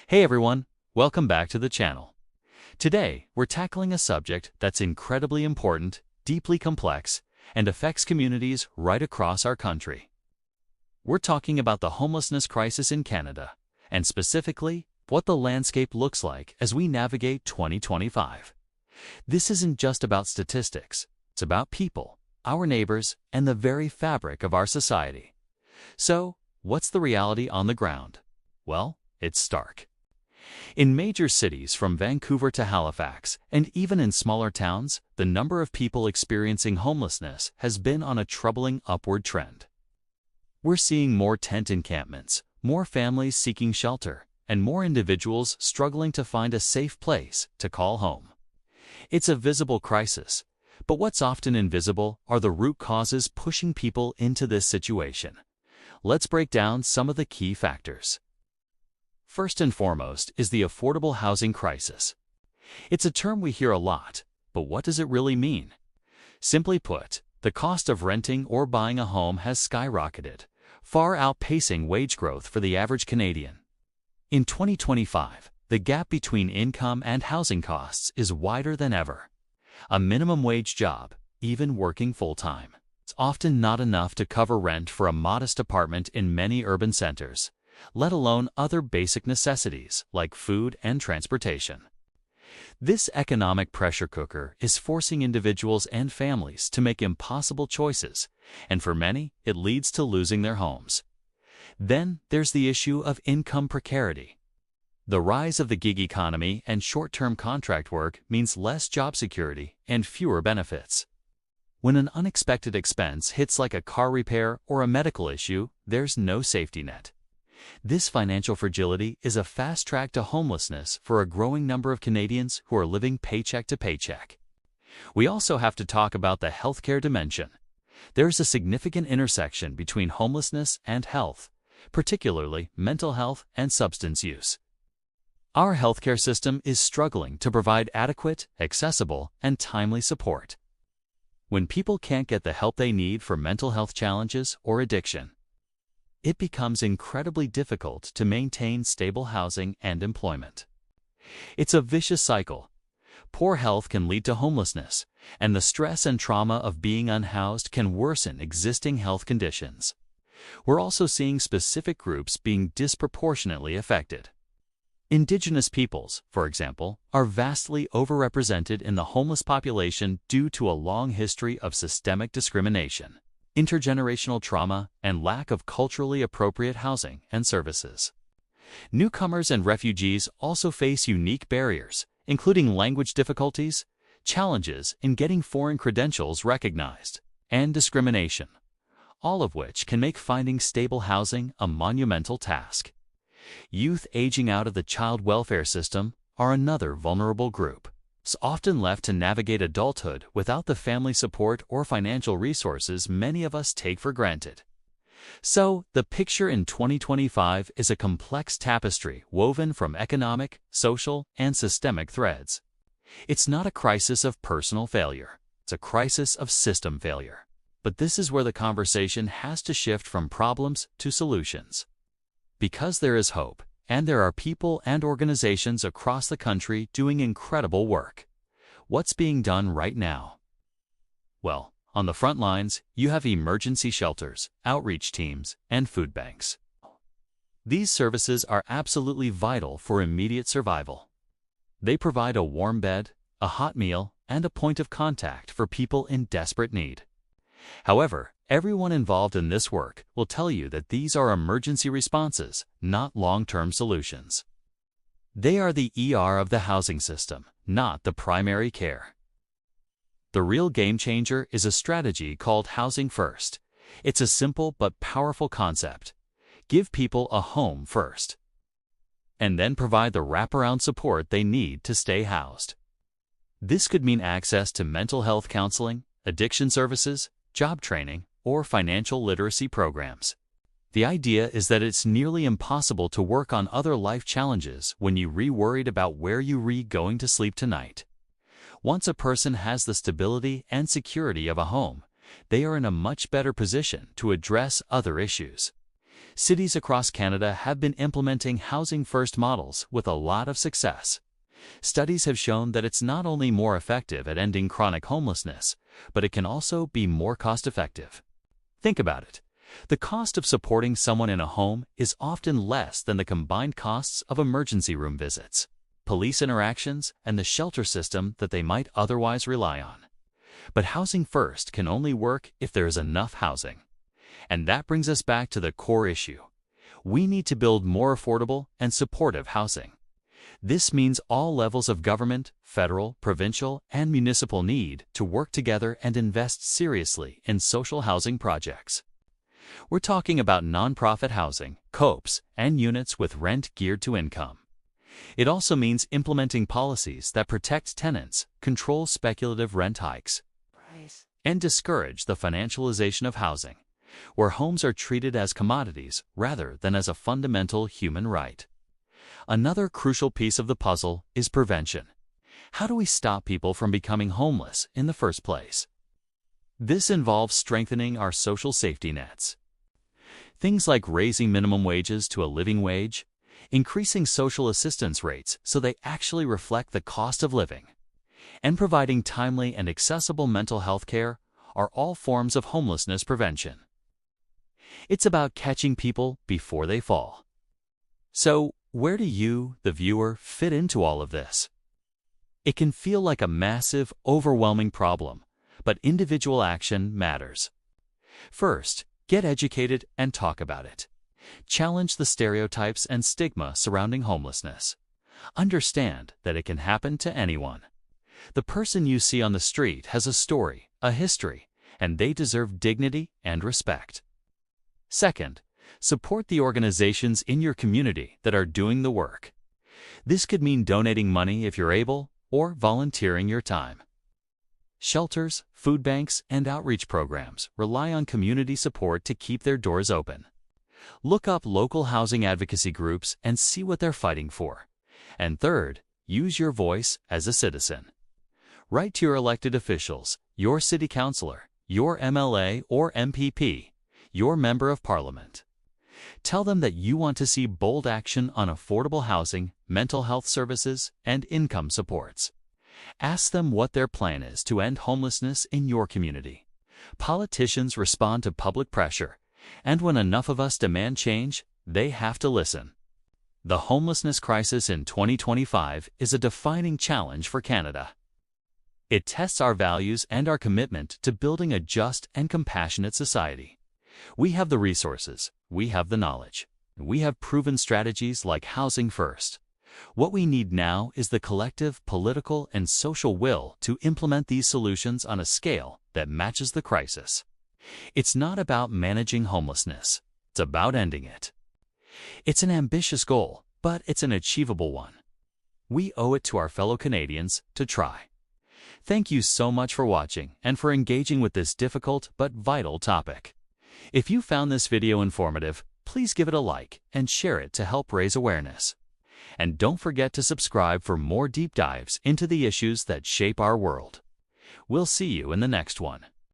Hey everyone, welcome back to the channel. Today, we're tackling a subject that's incredibly important, deeply complex, and affects communities right across our country. We're talking about the homelessness crisis in Canada, and specifically, what the landscape looks like as we navigate 2025. This isn't just about statistics, it's about people, our neighbors, and the very fabric of our society. So, what's the reality on the ground? Well, it's stark. In major cities from Vancouver to Halifax, and even in smaller towns, the number of people experiencing homelessness has been on a troubling upward trend. We're seeing more tent encampments, more families seeking shelter, and more individuals struggling to find a safe place to call home. It's a visible crisis, but what's often invisible are the root causes pushing people into this situation. Let's break down some of the key factors. First and foremost is the affordable housing crisis. It's a term we hear a lot, but what does it really mean? Simply put, the cost of renting or buying a home has skyrocketed, far outpacing wage growth for the average Canadian. In 2025, the gap between income and housing costs is wider than ever. A minimum wage job, even working full-time, is often not enough to cover rent for a modest apartment in many urban centers, let alone other basic necessities like food and transportation. This economic pressure cooker is forcing individuals and families to make impossible choices, and for many, it leads to losing their homes. Then there's the issue of income precarity. The rise of the gig economy and short-term contract work means less job security and fewer benefits. When an unexpected expense hits like a car repair or a medical issue, there's no safety net. This financial fragility is a fast track to homelessness for a growing number of Canadians who are living paycheck to paycheck. We also have to talk about the healthcare dimension. There's a significant intersection between homelessness and health, particularly mental health and substance use. Our healthcare system is struggling to provide adequate, accessible, and timely support. When people can't get the help they need for mental health challenges or addiction, it becomes incredibly difficult to maintain stable housing and employment. It's a vicious cycle. Poor health can lead to homelessness, and the stress and trauma of being unhoused can worsen existing health conditions. We're also seeing specific groups being disproportionately affected. Indigenous peoples, for example, are vastly overrepresented in the homeless population due to a long history of systemic discrimination, intergenerational trauma, and lack of culturally appropriate housing and services. Newcomers and refugees also face unique barriers, including language difficulties, challenges in getting foreign credentials recognized, and discrimination, all of which can make finding stable housing a monumental task. Youth aging out of the child welfare system are another vulnerable group, often left to navigate adulthood without the family support or financial resources many of us take for granted. So, the picture in 2025 is a complex tapestry woven from economic, social, and systemic threads. It's not a crisis of personal failure, it's a crisis of system failure. But this is where the conversation has to shift from problems to solutions. Because there is hope, and there are people and organizations across the country doing incredible work. What's being done right now? Well, on the front lines, you have emergency shelters, outreach teams, and food banks. These services are absolutely vital for immediate survival. They provide a warm bed, a hot meal, and a point of contact for people in desperate need. However, everyone involved in this work will tell you that these are emergency responses, not long-term solutions. They are the ER of the housing system, not the primary care. The real game changer is a strategy called Housing First. It's a simple but powerful concept. Give people a home first, and then provide the wraparound support they need to stay housed. This could mean access to mental health counseling, addiction services, job training, or financial literacy programs. The idea is that it's nearly impossible to work on other life challenges when you worried about where you going to sleep tonight. Once a person has the stability and security of a home, they are in a much better position to address other issues. Cities across Canada have been implementing housing-first models with a lot of success. Studies have shown that it's not only more effective at ending chronic homelessness, but it can also be more cost-effective. Think about it. The cost of supporting someone in a home is often less than the combined costs of emergency room visits, police interactions, and the shelter system that they might otherwise rely on. But housing first can only work if there is enough housing. And that brings us back to the core issue. We need to build more affordable and supportive housing. This means all levels of government, federal, provincial, and municipal need to work together and invest seriously in social housing projects. We're talking about nonprofit housing, COPs, and units with rent geared to income. It also means implementing policies that protect tenants, control speculative rent hikes, and discourage the financialization of housing, where homes are treated as commodities rather than as a fundamental human right. Another crucial piece of the puzzle is prevention. How do we stop people from becoming homeless in the first place? This involves strengthening our social safety nets. Things like raising minimum wages to a living wage, increasing social assistance rates so they actually reflect the cost of living, and providing timely and accessible mental health care are all forms of homelessness prevention. It's about catching people before they fall. So, where do you, the viewer, fit into all of this? It can feel like a massive, overwhelming problem, but individual action matters. First, get educated and talk about it. Challenge the stereotypes and stigma surrounding homelessness. Understand that it can happen to anyone. The person you see on the street has a story, a history, and they deserve dignity and respect. Second, support the organizations in your community that are doing the work. This could mean donating money if you're able, or volunteering your time. Shelters, food banks, and outreach programs rely on community support to keep their doors open. Look up local housing advocacy groups and see what they're fighting for. And third, use your voice as a citizen. Write to your elected officials, your city councilor, your MLA or MPP, your member of parliament. Tell them that you want to see bold action on affordable housing, mental health services, and income supports. Ask them what their plan is to end homelessness in your community. Politicians respond to public pressure, and when enough of us demand change, they have to listen. The homelessness crisis in 2025 is a defining challenge for Canada. It tests our values and our commitment to building a just and compassionate society. We have the resources, we have the knowledge, we have proven strategies like Housing First. What we need now is the collective political and social will to implement these solutions on a scale that matches the crisis. It's not about managing homelessness, it's about ending it. It's an ambitious goal, but it's an achievable one. We owe it to our fellow Canadians to try. Thank you so much for watching and for engaging with this difficult but vital topic. If you found this video informative, please give it a like and share it to help raise awareness. And don't forget to subscribe for more deep dives into the issues that shape our world. We'll see you in the next one.